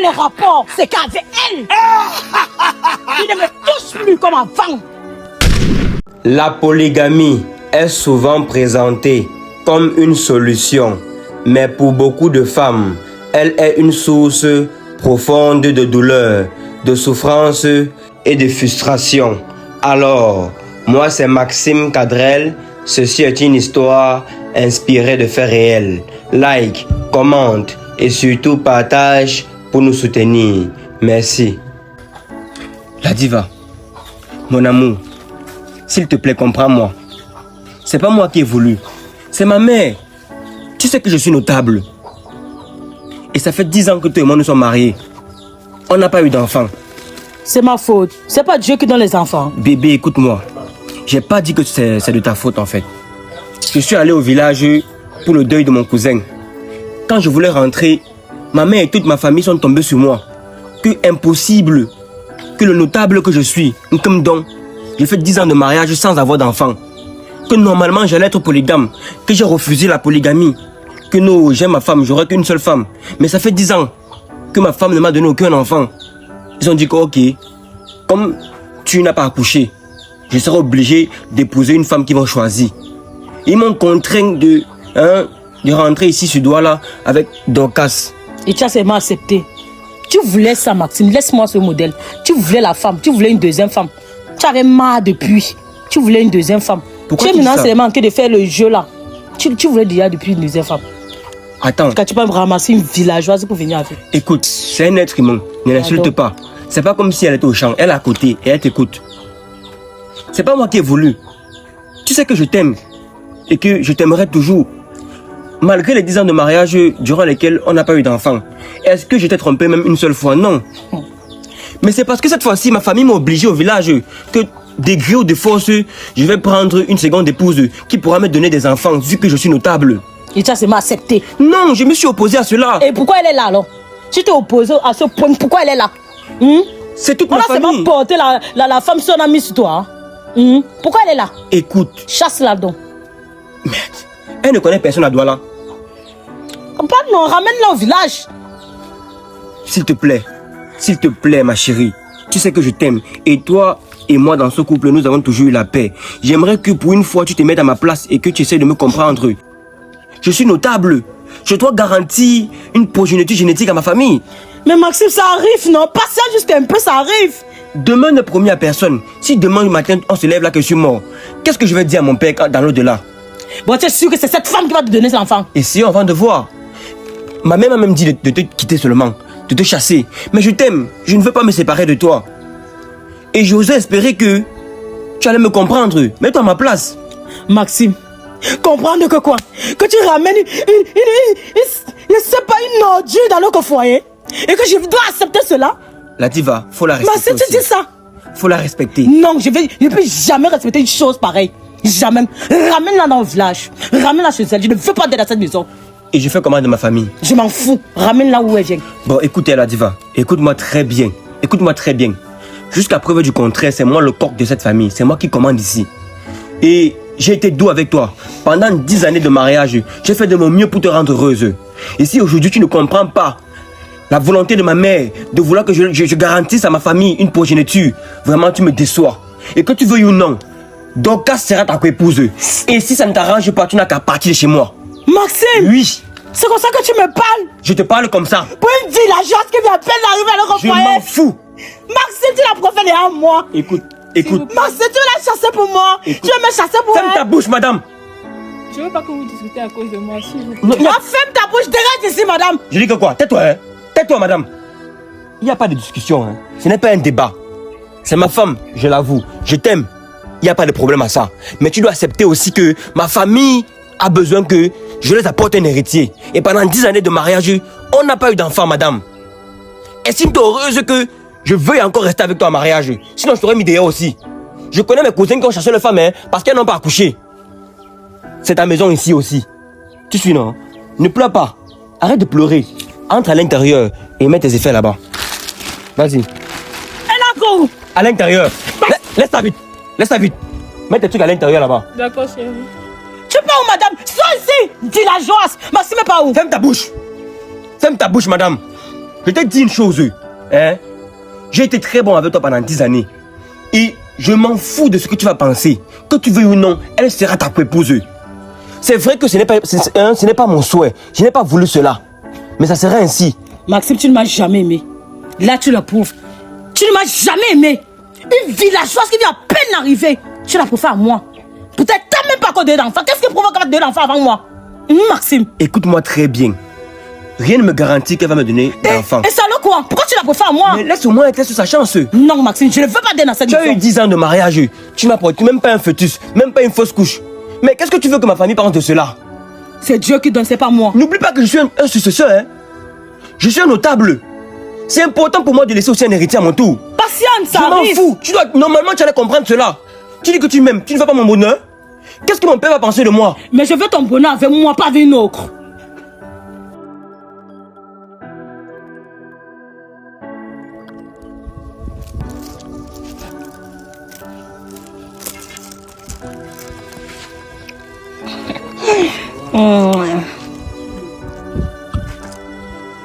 les rapports, c'est qu'avec elle, il ne me touche plus comme avant. La polygamie est souvent présentée comme une solution, mais pour beaucoup de femmes, elle est une source profonde de douleur, de souffrance et de frustration. Alors, moi c'est Maxime Cadrel, ceci est une histoire inspirée de faits réels. Like, commente et surtout partage pour nous soutenir. Merci. La diva, mon amour, s'il te plaît, comprends-moi. C'est pas moi qui ai voulu, c'est ma mère. Tu sais que je suis notable. Et ça fait 10 ans que toi et moi nous sommes mariés. On n'a pas eu d'enfant. C'est ma faute. C'est pas Dieu qui donne les enfants. Bébé, écoute-moi. J'ai pas dit que c'est de ta faute en fait. Je suis allé au village pour le deuil de mon cousin. Quand je voulais rentrer, ma mère et toute ma famille sont tombés sur moi. Que impossible. Que le notable que je suis, comme don, j'ai fait 10 ans de mariage sans avoir d'enfant. Que normalement j'allais être polygame. Que j'ai refusé la polygamie. Que non, j'aime ma femme, j'aurai qu'une seule femme. Mais ça fait 10 ans que ma femme ne m'a donné aucun enfant. Ils ont dit que ok, comme tu n'as pas accouché, je serai obligé d'épouser une femme qu'ils vont choisir. Ils m'ont contraint de rentrer ici sur Douala avec Dorcas. Et tu as seulement accepté. Tu voulais ça, Maxime, laisse-moi ce modèle. Tu voulais la femme, tu voulais une deuxième femme. Tu avais marre depuis. Tu voulais une deuxième femme. Pourquoi tu es maintenant ça? seulement en train de faire le jeu là. Tu voulais déjà depuis une deuxième femme. Attends. Quand tu peux me ramasser une villageoise pour venir avec. Écoute, c'est un être humain. Ne l'insulte pas. C'est pas comme si elle était au champ. Elle est à côté et elle t'écoute. C'est pas moi qui ai voulu. Tu sais que je t'aime. Et que je t'aimerai toujours. Malgré les 10 ans de mariage durant lesquels on n'a pas eu d'enfant. Est-ce que je t'ai trompé même une seule fois? Non. Mais c'est parce que cette fois-ci, ma famille m'a obligé au village que des gré ou de force, je vais prendre une seconde épouse qui pourra me donner des enfants vu que je suis notable. Et tu as seulement accepté. Non, je me suis opposé à cela. Et pourquoi elle est là alors? Si tu es opposé à ce point, pourquoi elle est là? C'est toute ma famille. On a seulement porté la femme sur son ami sur toi. Pourquoi elle est là? Écoute. Chasse-la donc. Merde. Elle ne connaît personne à Douala. Non, ramène-la au village. S'il te plaît, ma chérie. Tu sais que je t'aime. Et toi et moi, dans ce couple, nous avons toujours eu la paix. J'aimerais que pour une fois, tu te mettes à ma place et que tu essaies de me comprendre. Je suis notable. Je dois garantir une progéniture génétique à ma famille. Mais Maxime, ça arrive, non? Patiente juste un peu, ça arrive. Demain ne promis à personne. Si demain matin, on se lève là que je suis mort, qu'est-ce que je vais dire à mon père dans l'au-delà? Bon, tu es sûr que c'est cette femme qui va te donner cet enfant? Et si on va de voir. Ma mère m'a même dit de te quitter seulement, de te chasser. Mais je t'aime, je ne veux pas me séparer de toi. Et j'osais espérer que tu allais me comprendre. Mets-toi à ma place. Maxime, comprendre que quoi? Que tu ramènes c'est pas une ordure dans notre foyer? Et que je dois accepter cela? La diva, faut la respecter. Mais si tu dis ça? Faut la respecter. Non, je ne peux jamais respecter une chose pareille. Jamais. Ramène-la dans le village. Ramène-la chez elle. Je ne veux pas d'être dans cette maison. Et je fais comment de ma famille? Je m'en fous. Ramène-la où elle vient. Bon, écoutez la diva. Écoute-moi très bien. Écoute-moi très bien. Jusqu'à preuve du contraire, c'est moi le coq de cette famille. C'est moi qui commande ici. Et j'ai été doux avec toi. Pendant 10 années de mariage, j'ai fait de mon mieux pour te rendre heureuse. Et si aujourd'hui tu ne comprends pas la volonté de ma mère de vouloir que je garantisse à ma famille une progéniture, vraiment tu me déçois. Et que tu veuilles ou non, Dorcas sera ta co-épouse. Et si ça ne t'arrange pas, tu n'as qu'à partir de chez moi. Maxime! Oui. C'est comme ça que tu me parles? Je te parle comme ça. Pour une villageoise qui vient à peine d'arriver à leur foyer. Je m'en fous. Maxime, tu la préfères derrière moi. Écoute. Maxime, tu veux la chasser pour moi? Écoute. Tu veux me chasser pour elle? Ferme ta bouche, madame. Je veux pas que vous discutez à cause de moi, s'il vous plaît. Non, ferme ta bouche, dégage ici, madame. Je dis que quoi? Tais-toi, hein. Tais-toi, madame. Il n'y a pas de discussion, hein. Ce n'est pas un débat. C'est ma femme, je l'avoue. Je t'aime. Il n'y a pas de problème à ça. Mais tu dois accepter aussi que ma famille a besoin que je les apporte un héritier. Et pendant 10 années de mariage, on n'a pas eu d'enfant, madame. Estime-toi heureuse que je veuille encore rester avec toi en mariage. Sinon, je t'aurais mis dehors aussi. Je connais mes cousins qui ont cherché leur femme, hein, parce qu'elles n'ont pas accouché. C'est ta maison ici aussi. Tu suis, non? Ne pleure pas. Arrête de pleurer. Entre à l'intérieur et mets tes effets là-bas. Vas-y. Elle a quoi? À l'intérieur. Laisse-la vite. Laisse-la vite. Mets tes trucs à l'intérieur là-bas. D'accord, chérie. Tu es pas où, madame? Sois ici. Dis la joie. Maxime est pas où? Ferme ta bouche. Ferme ta bouche, madame. je t'ai dit une chose. Hein? J'ai été très bon avec toi pendant 10 années. Et je m'en fous de ce que tu vas penser. Que tu veux ou non, elle sera ta épouse. C'est vrai que ce n'est pas mon souhait. Je n'ai pas voulu cela. Mais ça sera ainsi. Maxime, tu ne m'as jamais aimé. Là, tu le prouves. Tu ne m'as jamais aimé. Une villageoise qui vient à peine d'arriver. Tu la préfères à moi. Peut-être t'as même pas encore deux enfants. Qu'est-ce qui provoque deux enfants avant moi? Maxime. Écoute-moi très bien. Rien ne me garantit qu'elle va me donner d'enfants. Et ça alors quoi? Pourquoi tu la préfères à moi? Mais laisse au moins être sur sa chance. Non, Maxime, je ne veux pas d'être dans cette maison. Tu as eu 10 ans de mariage. Tu m'as porté même pas un fœtus, même pas une fausse couche. Mais qu'est-ce que tu veux que ma famille pense de cela? C'est Dieu qui donne, c'est pas moi. N'oublie pas que je suis un successeur. Hein? Je suis un notable. C'est important pour moi de laisser aussi un héritier à mon tour. Patiente, ça Je arrive. m'en fous. Normalement, tu allais comprendre cela. Tu dis que tu m'aimes. Tu ne veux pas mon bonheur. Qu'est-ce que mon père va penser de moi? Mais je veux ton bonheur avec moi, pas avec une autre.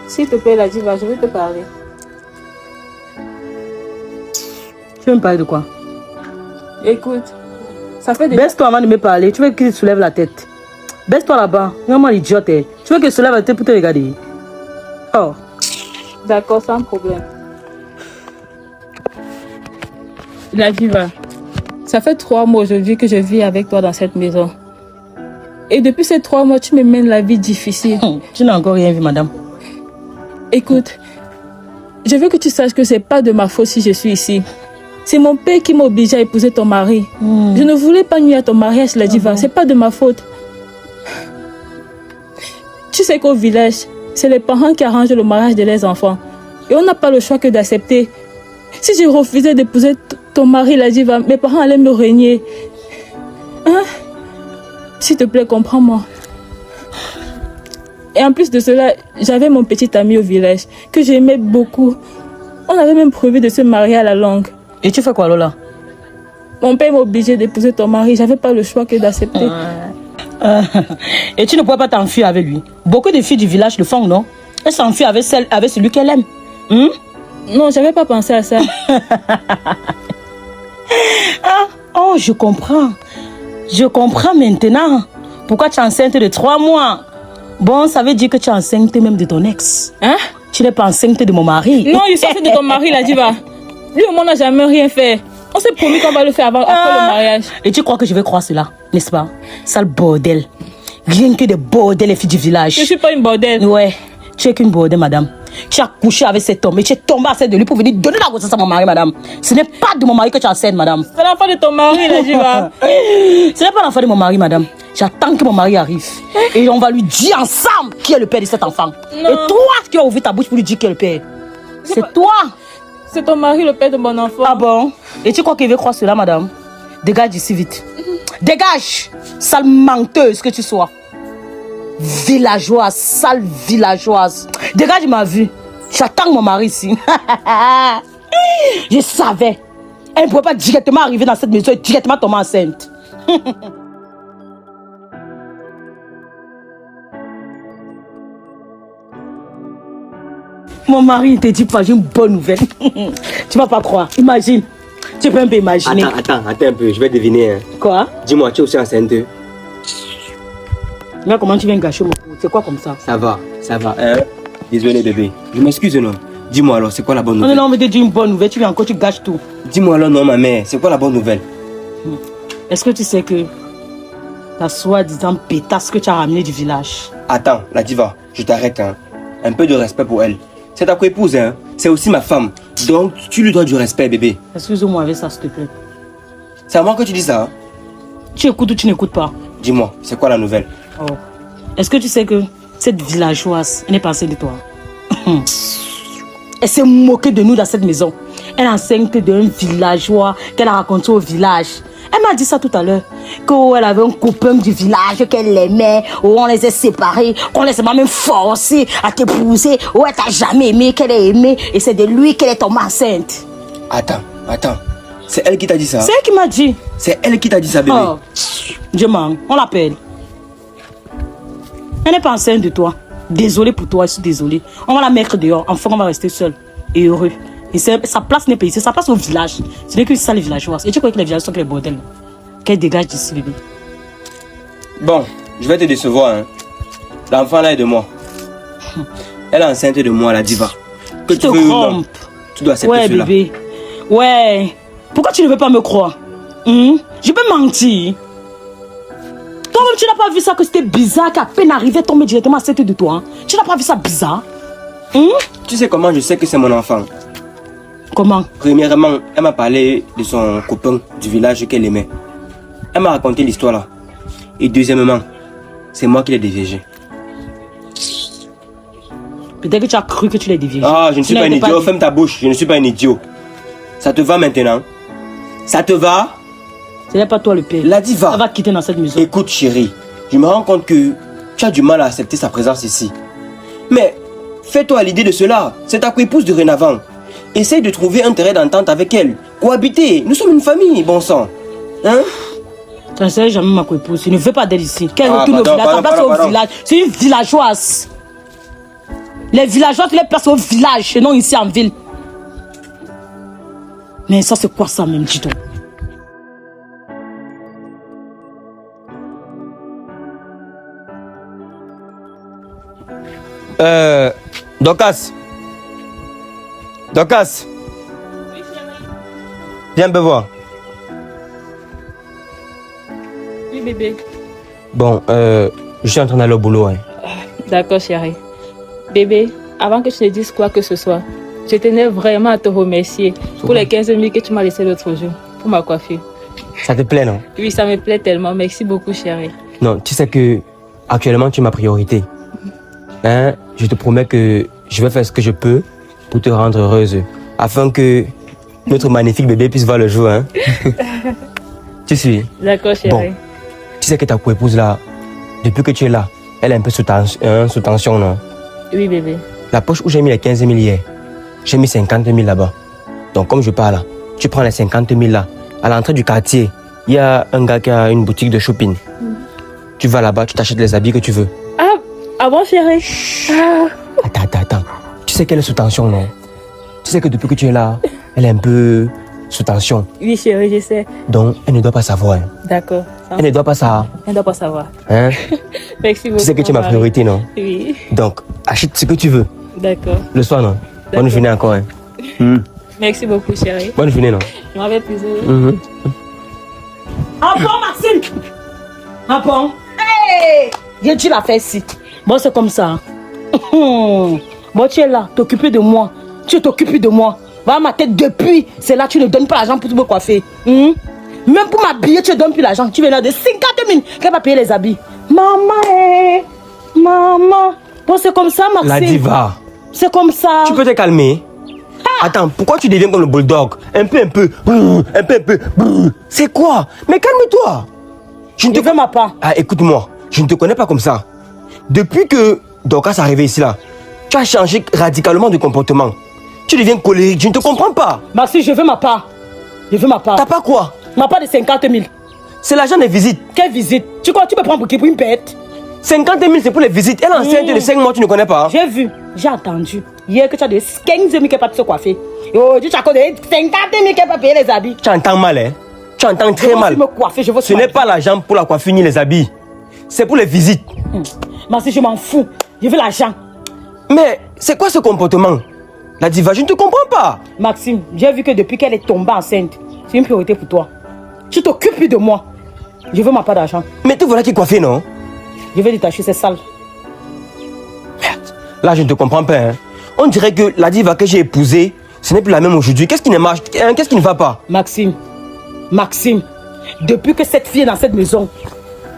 S'il te plaît, la diva, je vais te parler. Tu veux me parler de quoi? Écoute, ça fait déjà... Baisse-toi avant de me parler. Tu veux qu'il soulève la tête. Baisse-toi là-bas. Vraiment l'idiote. Tu veux qu'il soulève la tête pour te regarder? Oh. D'accord, sans problème. La diva, ça fait 3 mois aujourd'hui que je vis avec toi dans cette maison. Et depuis ces 3 mois, tu me mènes la vie difficile. Tu n'as encore rien vu, madame. Écoute, je veux que tu saches que c'est pas de ma faute si je suis ici. C'est mon père qui m'a obligé à épouser ton mari. Je ne voulais pas nuire à ton mariage, la diva. C'est pas de ma faute. Tu sais qu'au village, c'est les parents qui arrangent le mariage de leurs enfants. Et on n'a pas le choix que d'accepter. Si je refusais d'épouser ton mari, la diva, mes parents allaient me régner. Hein? S'il te plaît, comprends-moi. Et en plus de cela, j'avais mon petit ami au village, que j'aimais beaucoup. On avait même prévu de se marier à la longue. Et tu fais quoi, Lola? Mon père m'a obligé d'épouser ton mari. J'avais pas le choix que d'accepter. Et tu ne pourrais pas t'enfuir avec lui. Beaucoup de filles du village le font, non? Elles s'enfuient avec celui qu'elle aime. Non, j'avais pas pensé à ça. Oh, je comprends. Je comprends maintenant. Pourquoi tu es enceinte de 3 mois? Bon, ça veut dire que tu es enceinte même de ton ex. Hein? Tu n'es pas enceinte de mon mari. Non, je suis enceinte de ton mari, la diva. Lui, au moins, n'a jamais rien fait. On s'est promis qu'on va le faire après le mariage. Et tu crois que je vais croire cela, n'est-ce pas? Sale bordel. Rien que des bordels, les filles du village. Je suis pas une bordel. Ouais, tu es qu'une bordel, madame. Tu as couché avec cet homme et tu es tombée enceinte de lui pour venir donner la grossesse à mon mari, madame. Ce n'est pas de mon mari que tu es enceinte, madame. C'est l'enfant de ton mari, la diva. Ce n'est pas l'enfant de mon mari, madame. J'attends que mon mari arrive. Et on va lui dire ensemble qui est le père de cet enfant. Non. Et toi, qui as ouvert ta bouche pour lui dire qui est le père. C'est pas- toi. C'est ton mari, le père de mon enfant. Ah bon? Et tu crois qu'il veut croire cela, madame? Dégage d'ici vite. Dégage! Sale menteuse que tu sois. Villageoise, sale villageoise. Dégage de ma vue. J'attends mon mari ici. Je savais. Elle ne pouvait pas directement arriver dans cette maison et directement tomber enceinte. Mon mari ne te dit pas, j'ai une bonne nouvelle. Tu vas pas croire. Imagine. Tu peux un peu imaginer. Attends un peu, je vais deviner. Hein. Quoi? Dis-moi, tu es aussi enceinte? Là, comment tu viens gâcher mon coup? C'est quoi comme ça? Ça va. Hein? Désolé, bébé. Je m'excuse, non. Dis-moi alors, c'est quoi la bonne Non, nouvelle? on veut te dire une bonne nouvelle. Tu viens encore, tu gâches tout. Dis-moi alors, non, ma mère. C'est quoi la bonne nouvelle? Est-ce que tu sais que ta soi-disant pétasse que tu as ramenée du village? Attends, la diva, je t'arrête. Hein. Un peu de respect pour elle. C'est ta co-épouse, hein. C'est aussi ma femme. Donc, tu lui dois du respect, bébé. Excuse-moi avec ça, s'il te plaît. C'est à moi que tu dis ça, hein? Tu écoutes ou tu n'écoutes pas? Dis-moi, c'est quoi la nouvelle? Oh. Est-ce que tu sais que cette villageoise, elle n'est pas enceinte de toi? Elle s'est moquée de nous dans cette maison. Elle est enceinte d'un villageois qu'elle a raconté au village. Elle m'a dit ça tout à l'heure. Qu'elle avait un copain du village qu'elle aimait, où on les a séparés, qu'on les a même forcés à t'épouser, où elle t'a jamais aimé, qu'elle a aimé, et c'est de lui qu'elle est tombée enceinte. Attends. C'est elle qui t'a dit ça? C'est elle qui m'a dit. C'est elle qui t'a dit ça, bébé? Oh, je mens, on l'appelle. Elle n'est pas enceinte de toi. Désolé pour toi, je suis désolé. On va la mettre dehors. Enfin, on va rester seul et heureux. Et sa place n'est pas ici, sa place au village. Ce n'est que ça les villageois. Et tu crois que les villageois sont que les bordels? Qu'elle dégage d'ici, bébé. Bon, je vais te décevoir. Hein. L'enfant là est de moi. Elle est enceinte de moi, la diva. Que tu veux ou non, tu dois accepter ouais, cela. Bébé. Ouais. Pourquoi tu ne veux pas me croire? Je peux mentir. Toi-même, tu n'as pas vu ça que c'était bizarre qu'à peine arrivé tomber directement à cette de toi. Hein? Tu n'as pas vu ça bizarre? Tu sais comment je sais que c'est mon enfant? Comment? Premièrement, elle m'a parlé de son copain du village qu'elle aimait. Elle m'a raconté l'histoire là. Et deuxièmement, c'est moi qui l'ai déviégé. Peut-être que tu as cru que tu l'as dévié. Ah, je ne suis pas un idiot. Ferme ta bouche. Je ne suis pas un idiot. Ça te va maintenant? Ça te va? Ce n'est pas toi le père. La diva. Elle va quitter dans cette maison. Écoute chérie, je me rends compte que tu as du mal à accepter sa présence ici. Mais fais-toi l'idée de cela. C'est ta co-épouse de dorénavant. Essaye de trouver un terrain d'entente avec elle. Cohabiter. Nous sommes une famille, bon sang. Hein? Tu ne sais jamais ma co-épouse. Je ne veux pas d'elle ici. Qu'elle retourne au village. Ta place au village. C'est une villageoise. Les villageois, tu les places au village et non ici en ville. Mais ça, c'est quoi ça même, dis-donc? Docas. Docas. Viens me voir. Oui, bébé. Bon, je suis en train d'aller au boulot. Hein. D'accord, chérie. Bébé, avant que je te dise quoi que ce soit, je tenais vraiment à te remercier pour les 15 000 que tu m'as laissé l'autre jour pour ma coiffure. Ça te plaît, non? Oui, ça me plaît tellement. Merci beaucoup, chérie. Non, tu sais que actuellement tu es ma priorité. Hein? Je te promets que je vais faire ce que je peux pour te rendre heureuse, afin que notre magnifique bébé puisse voir le jour. Hein? Tu suis? D'accord, chérie. Bon, tu sais que ta co-épouse là, depuis que tu es là, elle est un peu sous tension, non? Oui, bébé. La poche où j'ai mis les 15 000 hier, j'ai mis 50 000 là-bas. Donc comme je pars là, tu prends les 50 000 là. À l'entrée du quartier, il y a un gars qui a une boutique de shopping. Tu vas là-bas, tu t'achètes les habits que tu veux. Ah bon, chérie? Attends. Tu sais qu'elle est sous tension, non? Tu sais que depuis que tu es là, elle est un peu sous tension. Oui, chérie, je sais. Donc, elle ne doit pas savoir. Hein. D'accord. Elle ne doit pas savoir. Elle ne doit pas savoir. Hein? Merci beaucoup. Tu sais que tu es ma priorité, non? Oui. Donc, achète ce que tu veux. D'accord. Le soir, non? Bonne journée encore. Hein? Merci beaucoup, chérie. Bonne journée, non? Je m'avais plaisir. Ah bon, Maxime? Ah bon? Hey! Viens, tu l'as fait ici. Bon, c'est comme ça. Bon, tu es là, t'occupes de moi. Tu t'occupes de moi. Voilà ma tête depuis. C'est là, tu ne donnes pas l'argent pour te coiffer. Même pour m'habiller, tu ne donnes plus l'argent. Tu viens là de 50 000. Qu'elle va payer les habits. Maman, maman. Bon, c'est comme ça, Maxime. La diva. C'est comme ça. Tu peux te calmer? Attends, pourquoi tu deviens comme le bulldog? Un peu. C'est quoi? Mais calme-toi. Je veux ma part. Ah, écoute-moi. Je ne te connais pas comme ça. Depuis que Dorcas est arrivé ici, là, tu as changé radicalement de comportement. Tu deviens colérique. Je ne te comprends pas. Maxime, je veux ma part. Je veux ma part. T'as pas quoi? Ma part de 50 000. C'est l'argent des visites. Quelle visite? Tu crois que tu me prends pour qui? Pour une bête? 50 000, c'est pour les visites. Elle est enceinte de 5 mois, tu ne connais pas. J'ai vu, j'ai entendu. Hier que tu as de 15 000 qui pas pu se coiffer. Et aujourd'hui, tu as encore de 50 000 qui pas payer les habits. Tu entends mal, hein? Tu entends très mal. Je veux me coiffer, je veux Ce n'est pas l'argent pour la coiffure ni les habits. C'est pour les visites. Maxime, je m'en fous. Je veux l'argent. Mais c'est quoi ce comportement? La diva, je ne te comprends pas. Maxime, j'ai vu que depuis qu'elle est tombée enceinte, c'est une priorité pour toi. Tu t'occupes plus de moi. Je veux ma part d'argent. Mais te voilà qui est coiffé, non? Je vais détacher, c'est sale. Merde. Là, je ne te comprends pas. Hein. On dirait que la diva que j'ai épousée, ce n'est plus la même aujourd'hui. Qu'est-ce qui ne marche? Qu'est-ce qui ne va pas? Maxime, depuis que cette fille est dans cette maison,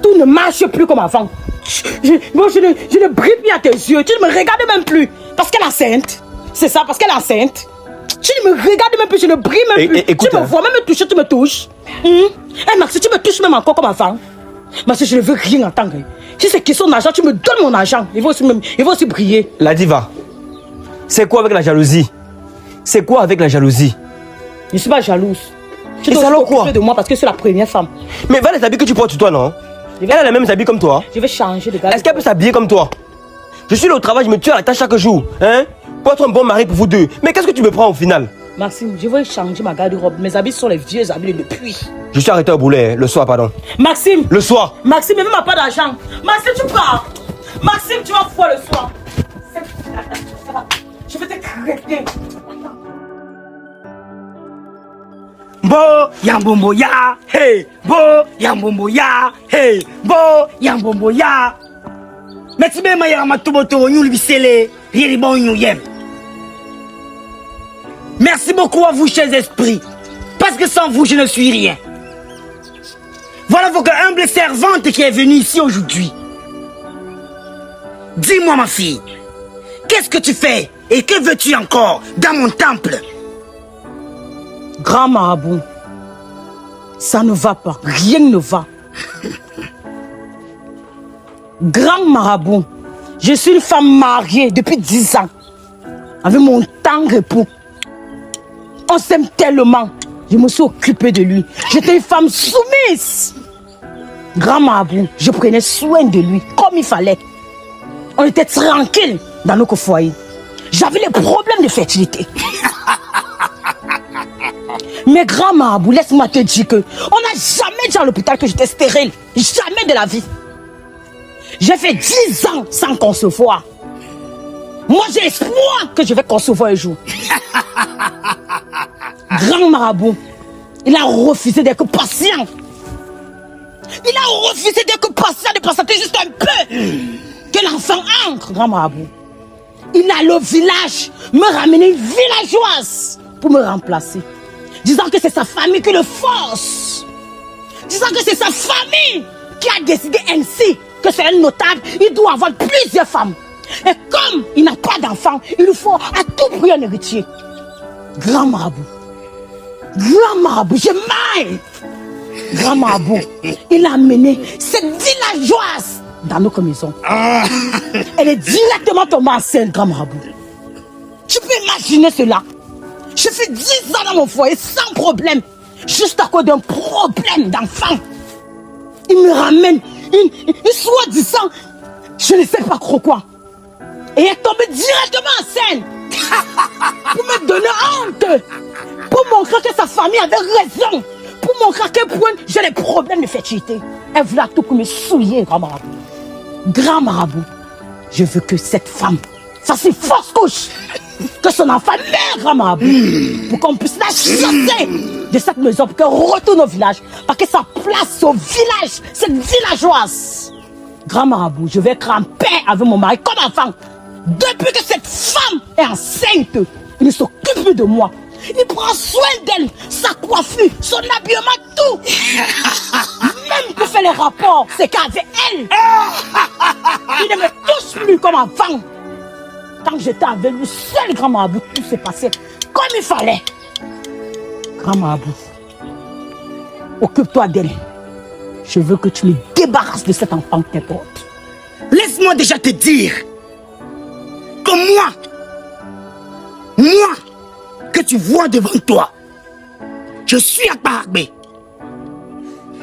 tout ne marche plus comme avant. Je ne brille plus à tes yeux. Tu ne me regardes même plus. Parce qu'elle est enceinte. C'est ça, parce qu'elle est enceinte. Tu ne me regardes même plus, je ne brille même plus. Écoute, tu me vois même me toucher, tu me touches. Hey Maxime, tu me touches même encore comme avant. Maxime, je ne veux rien entendre. Si c'est question d'argent, tu me donnes mon argent. Il va aussi briller. La diva, c'est quoi avec la jalousie? C'est quoi avec la jalousie? Je ne suis pas jalouse. Tu Et dois ça alors quoi? t'occuper de moi parce que c'est la première femme. Mais va les habits que tu portes sur toi, non? Elle a les mêmes habits comme toi. Je vais changer de gars. Est-ce qu'elle peut s'habiller comme toi? Je suis là au travail, je me tue à la tâche chaque jour. Hein? Pour être un bon mari pour vous deux. Mais qu'est-ce que tu me prends au final? Maxime, je veux changer ma garde-robe. Mes habits sont les vieux habits depuis. Je suis arrêté au boulet, le soir, pardon. Maxime! Le soir! Maxime, même pas d'argent. Maxime, tu pars! Maxime, tu vas voir le soir. Je vais te crêter. Bo yambombo ya, hey, bo yambombo ya, hey, bo yambombo ya. Metibe maya matuboto nyul bisele, bon yem. Merci beaucoup à vous, chers esprits, parce que sans vous, je ne suis rien. Voilà votre humble servante qui est venue ici aujourd'hui. Dis-moi, ma fille, qu'est-ce que tu fais et que veux-tu encore dans mon temple? Grand marabout, ça ne va pas, rien ne va. Grand marabout, je suis une femme mariée depuis 10 ans, avec mon tendre époux. On s'aime tellement, je me suis occupée de lui. J'étais une femme soumise. Grand marabout, je prenais soin de lui comme il fallait. On était tranquille dans notre foyer. J'avais les problèmes de fertilité. Mais grand marabout, laisse-moi te dire que on n'a jamais dit à l'hôpital que j'étais stérile. Jamais de la vie. J'ai fait 10 ans sans concevoir. Moi, j'ai espoir que je vais concevoir un jour. Grand marabout, il a refusé d'être patient. Il a refusé d'être patient, de patienter juste un peu. Que l'enfant entre, grand marabout. Il allait au village me ramener une villageoise pour me remplacer. Disant que c'est sa famille qui le force. Disant que c'est sa famille qui a décidé ainsi que c'est un notable, il doit avoir plusieurs femmes. Et comme il n'a pas d'enfant, il lui faut à tout prix un héritier. Grand marabout, j'ai mal. Grand marabout, il a amené cette villageoise dans notre maison. Elle est directement tombée enceinte, grand marabout. Tu peux imaginer cela? Je fais 10 ans dans mon foyer sans problème, juste à cause d'un problème d'enfant. Il me ramène une soi-disant, je ne sais pas trop quoi. Et elle est tombée directement enceinte. Pour me donner honte. Pour montrer que sa famille avait raison. Pour montrer à quel point j'ai des problèmes de fertilité. Elle voulait tout pour me souiller, grand marabout. Grand marabout, je veux que cette femme fasse une fausse couche. Que son enfant meure, grand marabout. Pour qu'on puisse la chasser de cette maison. Pour qu'elle retourne au village. Parce que sa place au village, cette villageoise. Grand marabout, je vais être en paix avec mon mari comme enfant. Depuis que cette femme est enceinte, il ne s'occupe plus de moi. Il prend soin d'elle, sa coiffure, son habillement, tout. Même pour faire les rapports, c'est qu'avec elle. Il ne me touche plus comme avant. Quand j'étais avec lui, seul grand marabout, tout s'est passé comme il fallait. Grand marabout, occupe-toi d'elle. Je veux que tu me débarrasses de cet enfant que t'importe. Laisse-moi déjà te dire que moi, que tu vois devant toi, je suis Akbaragbe.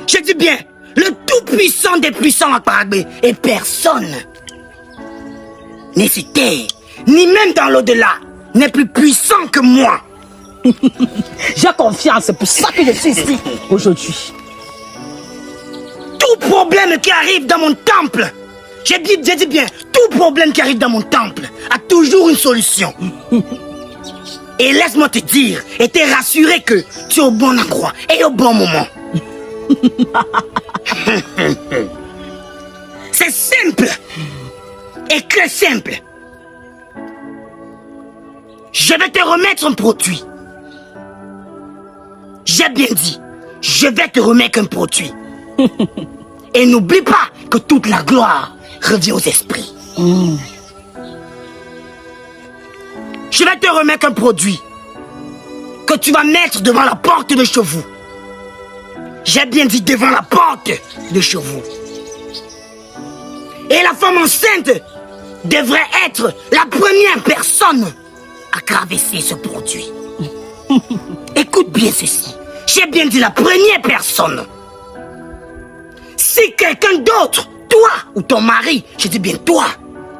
Je dis bien, le tout-puissant des puissants Akbaragbe, et personne, ni sur terre, ni même dans l'au-delà, n'est plus puissant que moi. J'ai confiance, c'est pour ça que je suis ici aujourd'hui. Tout problème qui arrive dans mon temple, j'ai dit bien, tout problème qui arrive dans mon temple a toujours une solution. Et laisse-moi te dire et te rassurer que tu es au bon endroit et au bon moment. C'est simple et très simple. Je vais te remettre un produit. J'ai bien dit, je vais te remettre un produit. Et n'oublie pas que toute la gloire revient aux esprits. Je vais te remettre un produit que tu vas mettre devant la porte de chez vous. J'ai bien dit devant la porte de chez vous. Et la femme enceinte devrait être la première personne à traverser ce produit. Écoute bien ceci. J'ai bien dit la première personne. Si quelqu'un d'autre, toi ou ton mari, je dis bien toi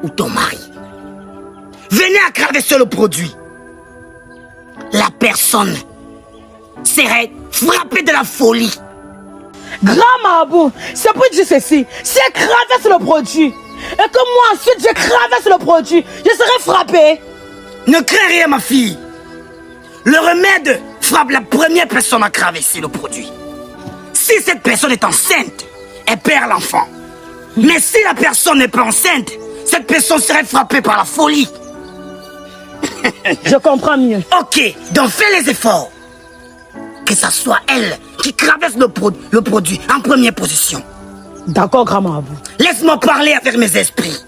ou ton mari venait à traverser le produit, la personne serait frappée de la folie. Grand marabout, c'est pour dire ceci. Si elle traverse le produit et que moi ensuite je traverse le produit, je serai frappé. Ne crains rien, ma fille. Le remède frappe la première personne à traverser le produit. Si cette personne est enceinte, elle perd l'enfant. Mais si la personne n'est pas enceinte, cette personne serait frappée par la folie. Je comprends mieux. Ok, donc fais les efforts. Que ça soit elle qui traverse le produit en première position. D'accord, grand marabout. Laisse-moi parler avec mes esprits.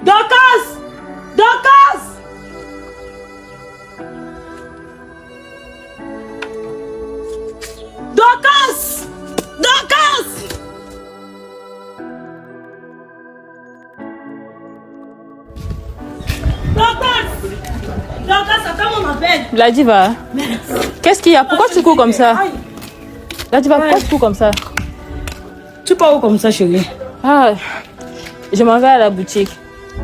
Dorcas! Dorcas! Dorcas! Dorcas! Dorcas, attends, on m'appelle. La diva, qu'est-ce qu'il y a? Pourquoi tu cours comme ça? La diva, pourquoi tu cours comme ça? Tu pars où comme ça, chérie? Ah, je m'en vais à la boutique.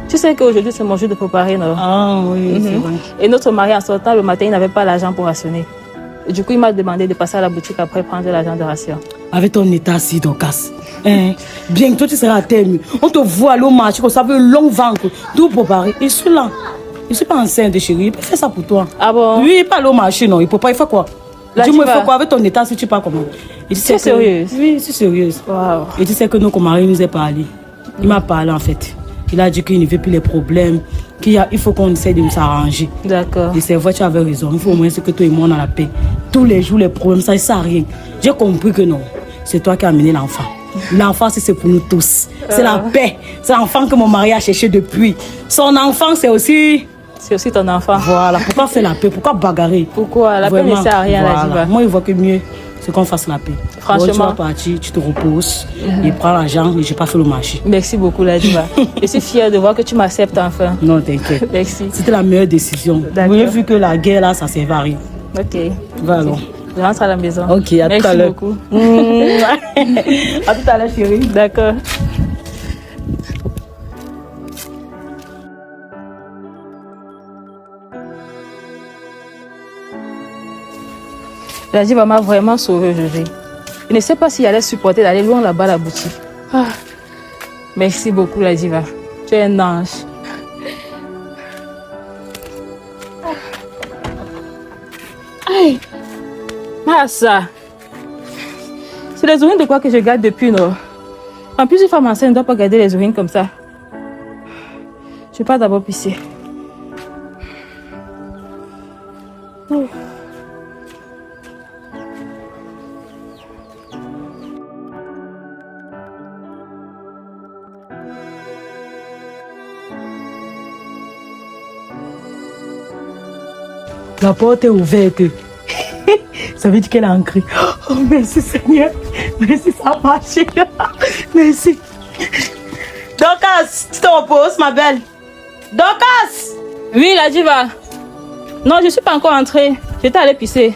Tu sais qu'aujourd'hui, c'est mon jour de préparer, non? Ah oui, c'est vrai. Et notre mari, en sortant le matin, il n'avait pas l'argent pour rationner. Et du coup, il m'a demandé de passer à la boutique après prendre l'argent de ration. Avec ton état-ci, Dorcas. Hein? Bien que toi, tu seras à terme. On te voit aller au marché, comme ça, avec un long ventre, tout préparé. Je suis là. Je ne suis pas enceinte, chérie. Il peut faire ça pour toi. Ah bon? Oui, il peut aller au marché, non. Il peut pas. Il fait quoi? Dis-moi, il fait quoi avec ton état si tu pars comment? Tu es sérieuse? Oui, je suis sérieuse. Wow. Et tu sais que notre mari nous a parlé. Il m'a parlé, en fait. Il a dit qu'il ne veut plus les problèmes, il faut qu'on essaie de nous arranger. D'accord. Et c'est vrai, tu avais raison. Il faut au moins que toi et moi, on a la paix. Tous les jours, les problèmes, ça ne sert à rien. J'ai compris que non. C'est toi qui as amené l'enfant. L'enfant, c'est pour nous tous. C'est la paix. C'est l'enfant que mon mari a cherché depuis. Son enfant, c'est aussi... C'est aussi ton enfant. Voilà. Pourquoi faire la paix? Pourquoi bagarrer? Pourquoi? La paix ne sert à rien, voilà. la diva. Moi, il voit que mieux, c'est qu'on fasse la paix. Franchement. Bon, tu vas partir, tu te reposes, et prends l'argent, et je n'ai pas fait le marché. Merci beaucoup, la diva. Je suis fière de voir que tu m'acceptes enfin. Non, t'inquiète. Merci. C'était la meilleure décision. D'accord. Vous avez vu que la guerre, là, ça ne servait à rien. Ok. Va alors. Je rentre à la maison. Ok, à tout à l'heure. Merci beaucoup. À tout à l'heure, chérie. D'accord. La diva m'a vraiment sauvée aujourd'hui. Je ne sais pas si elle allait supporter d'aller loin là-bas à la boutique. Ah. Merci beaucoup, la diva. Tu es un ange. Aïe. Massa. C'est les urines de quoi que je garde depuis, non? En plus, une femme enceinte ne doit pas garder les urines comme ça. Je vais pas d'abord pisser. Oh. La porte est ouverte. Ça veut dire qu'elle a ancré. Oh, merci Seigneur. Merci, ça a marché. Merci. Dorcas, tu te reposes, ma belle. Dorcas! Oui, la diva. Non, je ne suis pas encore entrée. J'étais allée pisser.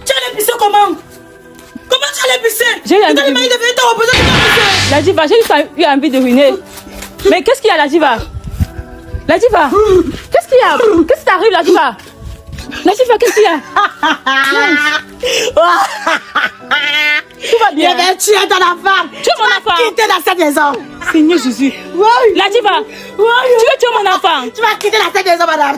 Tu allais pisser comment? Comment tu allais pisser? J'ai eu envie de venir te reposer, tu vas pisser. La diva, j'ai juste eu envie de ruiner. Mais qu'est-ce qu'il y a, la diva? La diva, qu'est-ce qu'il y a? Qu'est-ce qui t'arrive, la diva? La diva, qu'est-ce qu'il y a? Tout va bien. Tu es ton enfant. Tu es mon enfant. Quittez dans cette maison. Seigneur Jésus. La diva, tu veux tuer mon enfant? Tu vas quitter la tête des hommes, madame.